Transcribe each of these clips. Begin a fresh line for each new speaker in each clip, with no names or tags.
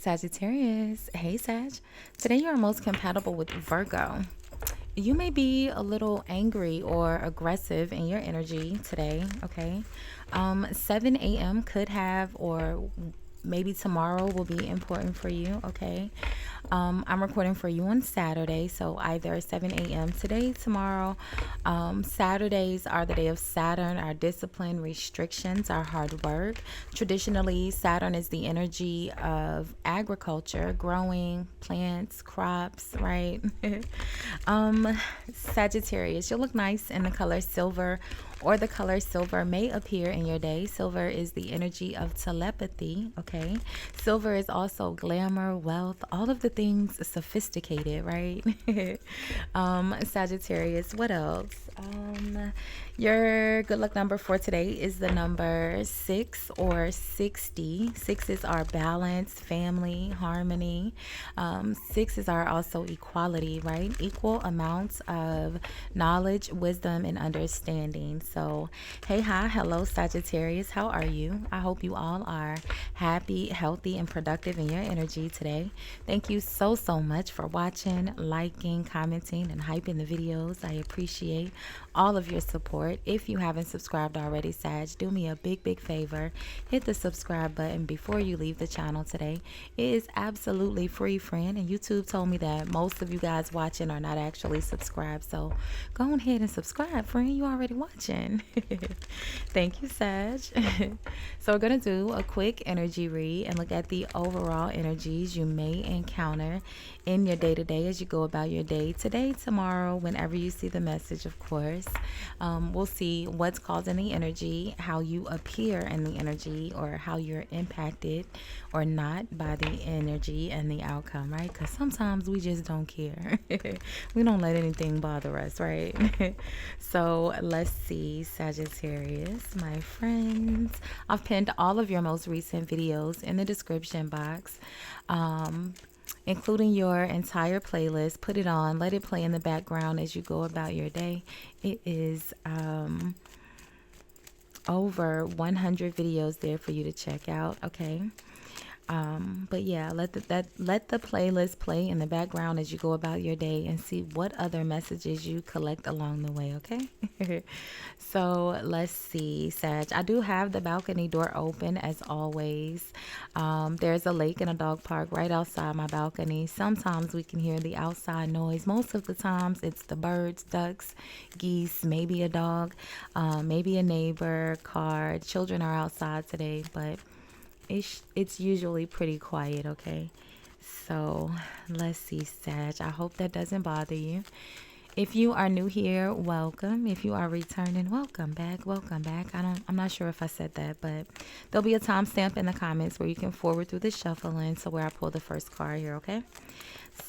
Sagittarius, hey Sag. Today you are most compatible with Virgo. You may be a little angry or aggressive in your energy today, okay? 7 a.m. could have, or maybe tomorrow will be important for you, okay? I'm recording for you on Saturday, so either 7 a.m. today, tomorrow. Saturdays are the day of Saturn, our discipline, restrictions, our hard work. Traditionally, Saturn is the energy of agriculture, growing plants, crops, right? Sagittarius, you'll look nice in the color silver, or the color silver may appear in your day. Silver is the energy of telepathy, okay? Silver is also glamour, wealth, all of the things sophisticated, right? Sagittarius, what else? Your good luck number for today is the number 6 or 60. Sixes are balance, family, harmony. Sixes are also equality, right? Equal amounts of knowledge, wisdom, and understanding. So, hey, hi, hello, Sagittarius. How are you? I hope you all are happy, healthy, and productive in your energy today. Thank you so much for watching, liking, commenting, and hyping the videos. I appreciate all of your support. If you haven't subscribed already, Sag, do me a big favor. Hit the subscribe button before you leave the channel today. It is absolutely free, friend, and YouTube told me that most of you guys watching are not actually subscribed. So go ahead and subscribe, friend. You already watching. Thank you, Sag. So we're going to do a quick energy read and look at the overall energies you may encounter in your day-to-day as you go about your day today, tomorrow, whenever you see the message, of course. We'll see what's causing the energy, how you appear in the energy, or how you're impacted or not by the energy and the outcome, right? Because sometimes we just don't care. We don't let anything bother us, right? So let's see, Sagittarius, my friends. I've pinned all of your most recent videos in the description box, including your entire playlist. Put it on, let it play in the background as you go about your day. It is over 100 videos there for you to check out, okay? But yeah, let the playlist play in the background as you go about your day and see what other messages you collect along the way, okay? So let's see, Sag. I do have the balcony door open as always. There's a lake and a dog park right outside my balcony. Sometimes we can hear the outside noise. Most of the times it's the birds, ducks, geese, maybe a dog, maybe a neighbor, car. Children are outside today, but it's usually pretty quiet, okay? So let's see, Sag. I hope that doesn't bother you. If you are new here, welcome. If you are returning, welcome back. Welcome back. I'm not sure if I said that, but there'll be a timestamp in the comments where you can forward through the shuffling, so where I pull the first card here, okay?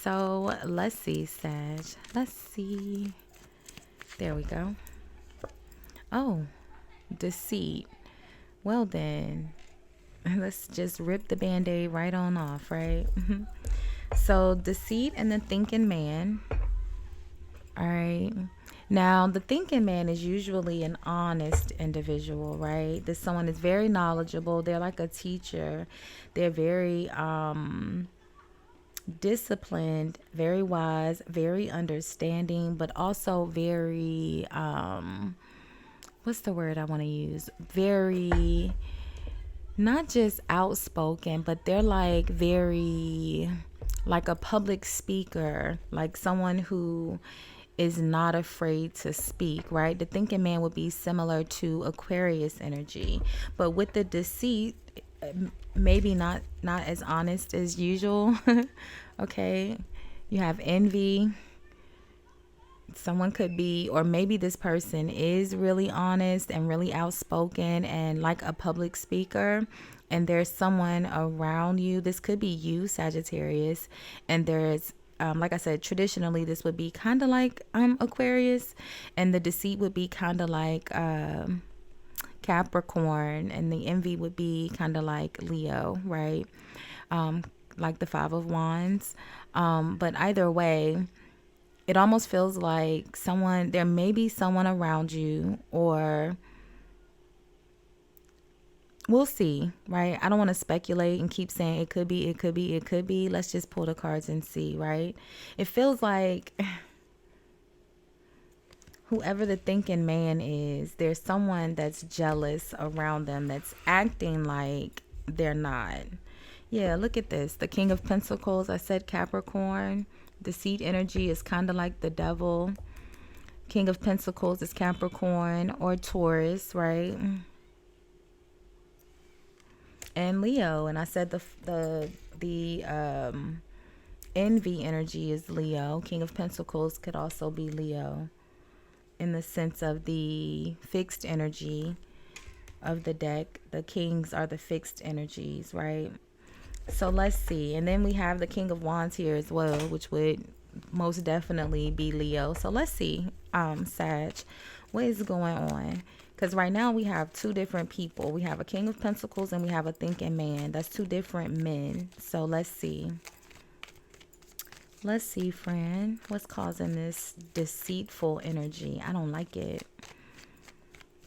So let's see, Sag. Let's see. There we go. Oh, deceit. Well then, let's just rip the band-aid right on off, right? So deceit and the thinking man. All right. Now, the thinking man is usually an honest individual, right? This someone is very knowledgeable. They're like a teacher. They're very disciplined, very wise, very understanding, but also very what's the word I want to use? Very, not just outspoken, but they're like very, like a public speaker, like someone who is not afraid to speak, right? The thinking man would be similar to Aquarius energy, but with the deceit, maybe not as honest as usual. Okay, you have envy. Someone could be, or maybe this person is really honest and really outspoken and like a public speaker, and there's someone around you. This could be you, Sagittarius, and there's like I said, traditionally this would be kind of like Aquarius, and the deceit would be kind of like Capricorn, and the envy would be kind of like Leo, right? Like the Five of Wands. But either way, it almost feels like there may be someone around you, or we'll see, right? I don't want to speculate and keep saying it could be, it could be, it could be. Let's just pull the cards and see, right? It feels like whoever the thinking man is, there's someone that's jealous around them that's acting like they're not. Yeah, look at this. The King of Pentacles, I said Capricorn. Deceit energy is kind of like the devil. King of Pentacles is Capricorn or Taurus, right? And Leo, and I said the envy energy is Leo. King of Pentacles could also be Leo in the sense of the fixed energy of the deck. The kings are the fixed energies, right? So let's see. And then we have the King of Wands here as well, which would most definitely be Leo. So let's see, Sag, what is going on? Because right now we have two different people. We have a King of Pentacles and we have a thinking man. That's two different men. So let's see. Let's see, friend. What's causing this deceitful energy? I don't like it.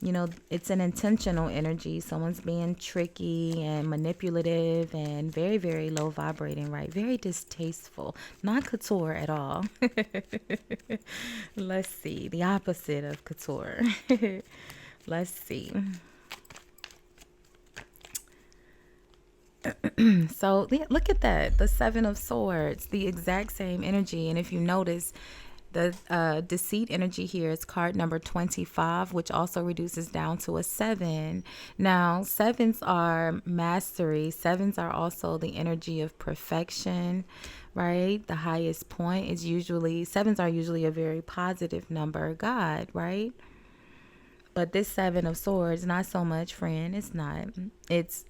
You know, it's an intentional energy. Someone's being tricky and manipulative and very, very low vibrating, right? Very distasteful. Not couture at all. Let's see. The opposite of couture. Let's see. So look at that. The Seven of Swords. The exact same energy. And if you notice, the deceit energy here is card number 25, which also reduces down to a 7. Now, 7s are mastery. 7s are also the energy of perfection, right? The highest point is usually, 7s are usually a very positive number, God, right? But this 7 of Swords, not so much, friend. It's not. It's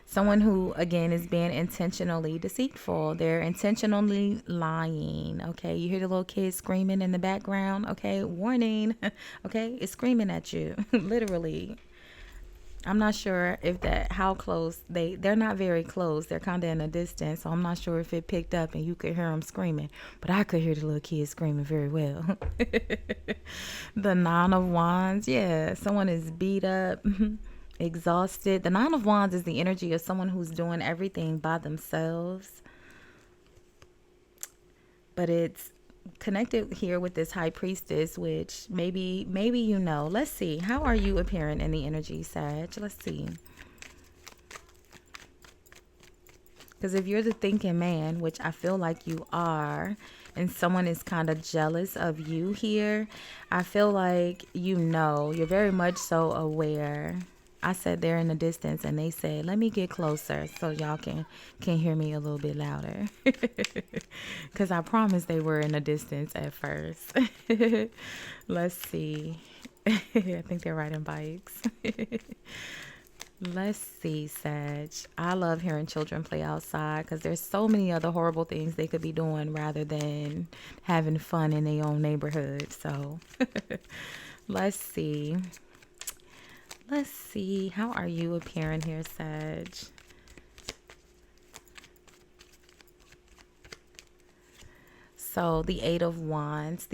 someone who, again, is being intentionally deceitful. They're intentionally lying. Okay, you hear the little kid screaming in the background. Okay, warning. Okay, it's screaming at you, literally. I'm not sure if how close they're not very close. They're kind of in a distance, so I'm not sure if it picked up and you could hear them screaming. But I could hear the little kid screaming very well. The Nine of Wands, yeah, someone is beat up. Exhausted. The Nine of Wands is the energy of someone who's doing everything by themselves. But it's connected here with this High Priestess, which maybe you know. Let's see. How are you appearing in the energy, Sag? Let's see. Because if you're the thinking man, which I feel like you are, and someone is kind of jealous of you here, I feel like you're very much so aware. I said they're in the distance and they said, let me get closer so y'all can hear me a little bit louder. Because I promised they were in the distance at first. Let's see. I think they're riding bikes. Let's see, Sag. I love hearing children play outside because there's so many other horrible things they could be doing rather than having fun in their own neighborhood. So let's see. Let's see. How are you appearing here, Sag? So the Eight of Wands.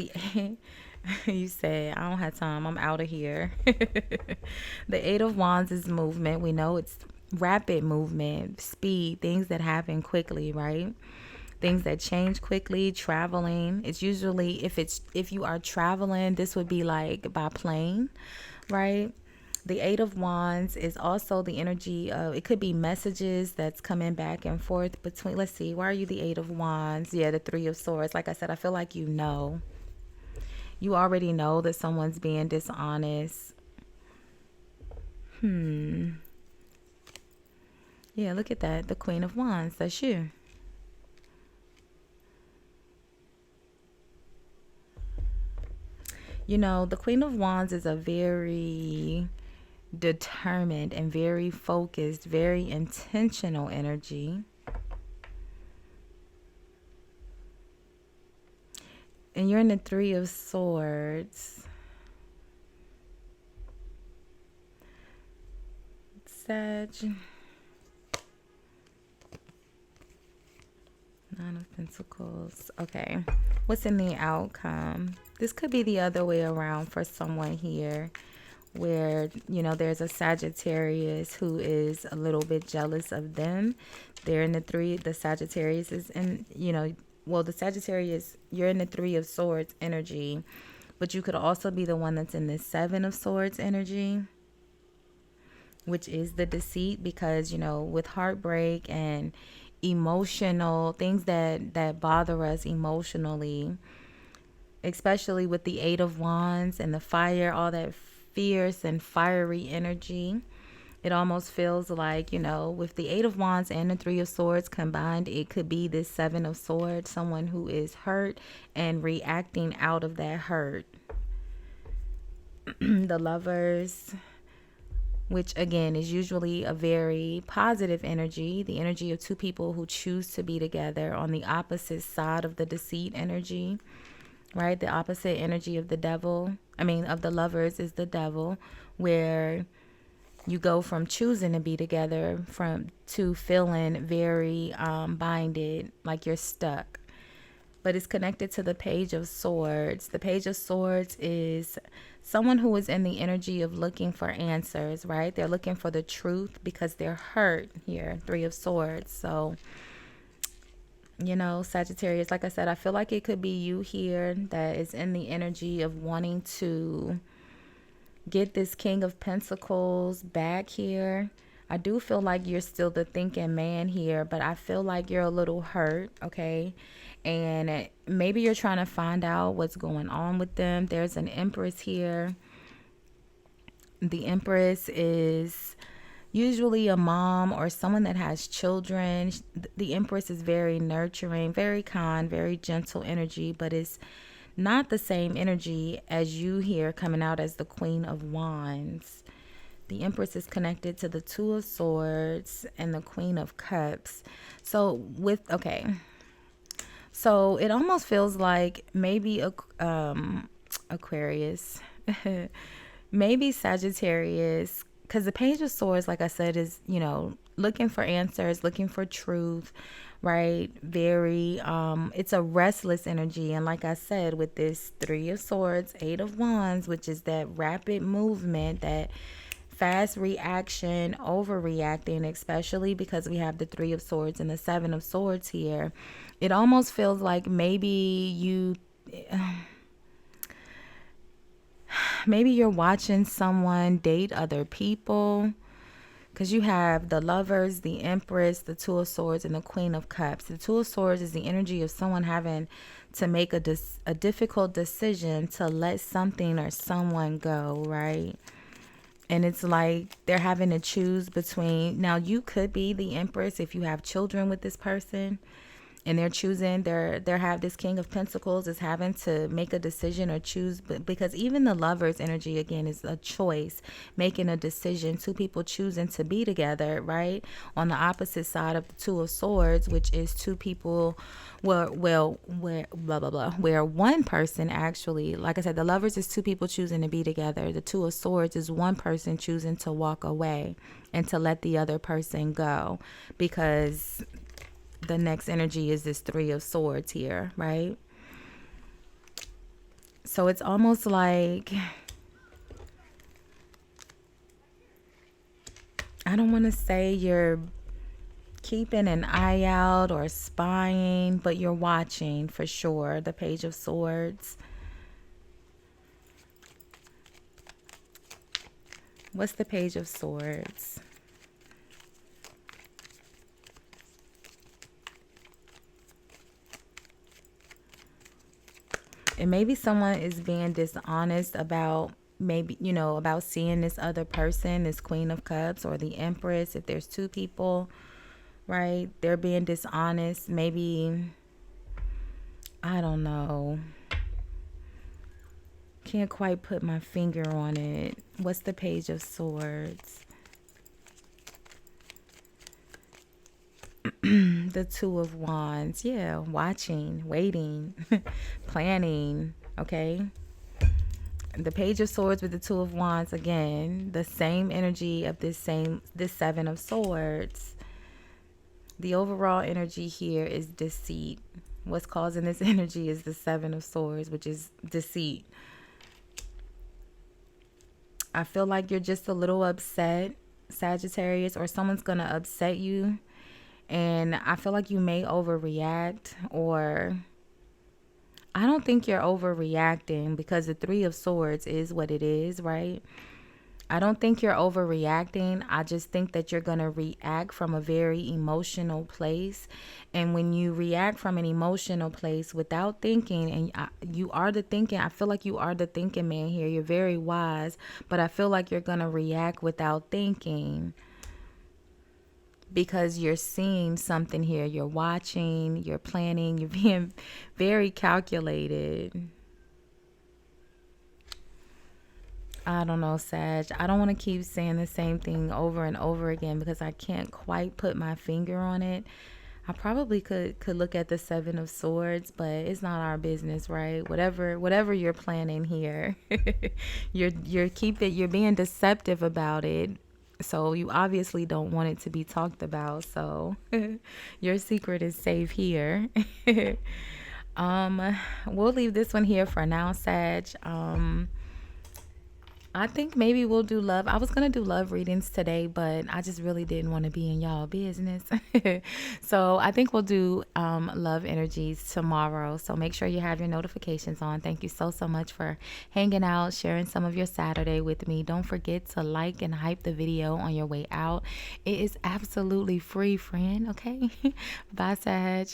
You say, I don't have time. I'm out of here. The Eight of Wands is movement. We know it's rapid movement, speed, things that happen quickly, right? Things that change quickly, traveling. It's usually, if you are traveling, this would be like by plane, right? The Eight of Wands is also the energy of, it could be messages that's coming back and forth between, let's see, why are you the Eight of Wands? Yeah, the Three of Swords. Like I said, I feel like you already know that someone's being dishonest. Yeah, look at that. The Queen of Wands, that's you. You know, the Queen of Wands is a very determined and very focused, very intentional energy. And you're in the Three of Swords. Sag. Nine of Pentacles. Okay. What's in the outcome? This could be the other way around for someone here. where, you know, there's a Sagittarius who is a little bit jealous of them. They're in the three. The Sagittarius is in, you know, well, the Sagittarius, you're in the Three of Swords energy, but you could also be the one that's in the Seven of Swords energy, which is the deceit, because, you know, with heartbreak and emotional things that bother us emotionally, especially with the Eight of Wands and the fire, all that fierce and fiery energy. It almost feels like, you know, with the Eight of Wands and the Three of Swords combined, it could be this Seven of Swords, someone who is hurt and reacting out of that hurt. The Lovers, which again is usually a very positive energy, the energy of two people who choose to be together on the opposite side of the deceit energy, right? The opposite energy of the devil, of the Lovers, is the devil, where you go from choosing to be together to feeling very binded, like you're stuck. But it's connected to the Page of Swords. The Page of Swords is someone who is in the energy of looking for answers, right? They're looking for the truth because they're hurt here. Three of Swords. So, you know, Sagittarius, like I said, I feel like it could be you here that is in the energy of wanting to get this King of Pentacles back here. I do feel like you're still the thinking man here, but I feel like you're a little hurt, okay? And maybe you're trying to find out what's going on with them. There's an Empress here. The Empress is usually a mom or someone that has children. The Empress is very nurturing, very kind, very gentle energy, but it's not the same energy as you here coming out as the Queen of Wands. The Empress is connected to the Two of Swords and the Queen of Cups. So it almost feels like maybe Aquarius, maybe Sagittarius, because the Page of Swords, like I said, is, you know, looking for answers, looking for truth, right? Very, it's a restless energy. And like I said, with this Three of Swords, Eight of Wands, which is that rapid movement, that fast reaction, overreacting, especially because we have the Three of Swords and the Seven of Swords here. It almost feels like maybe you're watching someone date other people, because you have the Lovers, the Empress, the Two of Swords, and the Queen of Cups. The Two of Swords is the energy of someone having to make a difficult decision to let something or someone go, right? And it's like they're having to choose between, now you could be the Empress if you have children with this person, and they're choosing, they have this King of Pentacles is having to make a decision or choose, but because even the Lovers energy again is a choice, making a decision, two people choosing to be together, right? On the opposite side of the Two of Swords, which is two people, where blah blah blah, where one person actually, like I said, the Lovers is two people choosing to be together. The Two of Swords is one person choosing to walk away and to let the other person go, because the next energy is this Three of Swords here, right? So it's almost like, I don't want to say you're keeping an eye out or spying, but you're watching for sure. The Page of Swords. What's the Page of Swords? And maybe someone is being dishonest about, maybe, you know, about seeing this other person, this Queen of Cups or the Empress. If there's two people, right, they're being dishonest. Maybe, I don't know. Can't quite put my finger on it. What's the Page of Swords? The Two of Wands. Yeah, watching, waiting, planning, okay? The Page of Swords with the Two of Wands, again, the same energy of this Seven of Swords. The overall energy here is deceit. What's causing this energy is the Seven of Swords, which is deceit. I feel like you're just a little upset, Sagittarius, or someone's going to upset you. And I feel like you may overreact, or I don't think you're overreacting because the Three of Swords is what it is, right? I don't think you're overreacting. I just think that you're going to react from a very emotional place. And when you react from an emotional place without thinking, and you are the thinking, I feel like you are the thinking man here. You're very wise, but I feel like you're going to react without thinking because you're seeing something here. You're watching, you're planning, you're being very calculated. I don't know, Sag. I don't want to keep saying the same thing over and over again because I can't quite put my finger on it. I probably could look at the Seven of Swords, but it's not our business, right? Whatever you're planning here, you're being deceptive about it. So you obviously don't want it to be talked about. So your secret is safe here. We'll leave this one here for now, Sag. I think maybe we'll do love. I was going to do love readings today, but I just really didn't want to be in y'all business. So I think we'll do love energies tomorrow. So make sure you have your notifications on. Thank you so much for hanging out, sharing some of your Saturday with me. Don't forget to like and hype the video on your way out. It is absolutely free, friend. Okay. Bye, Sag.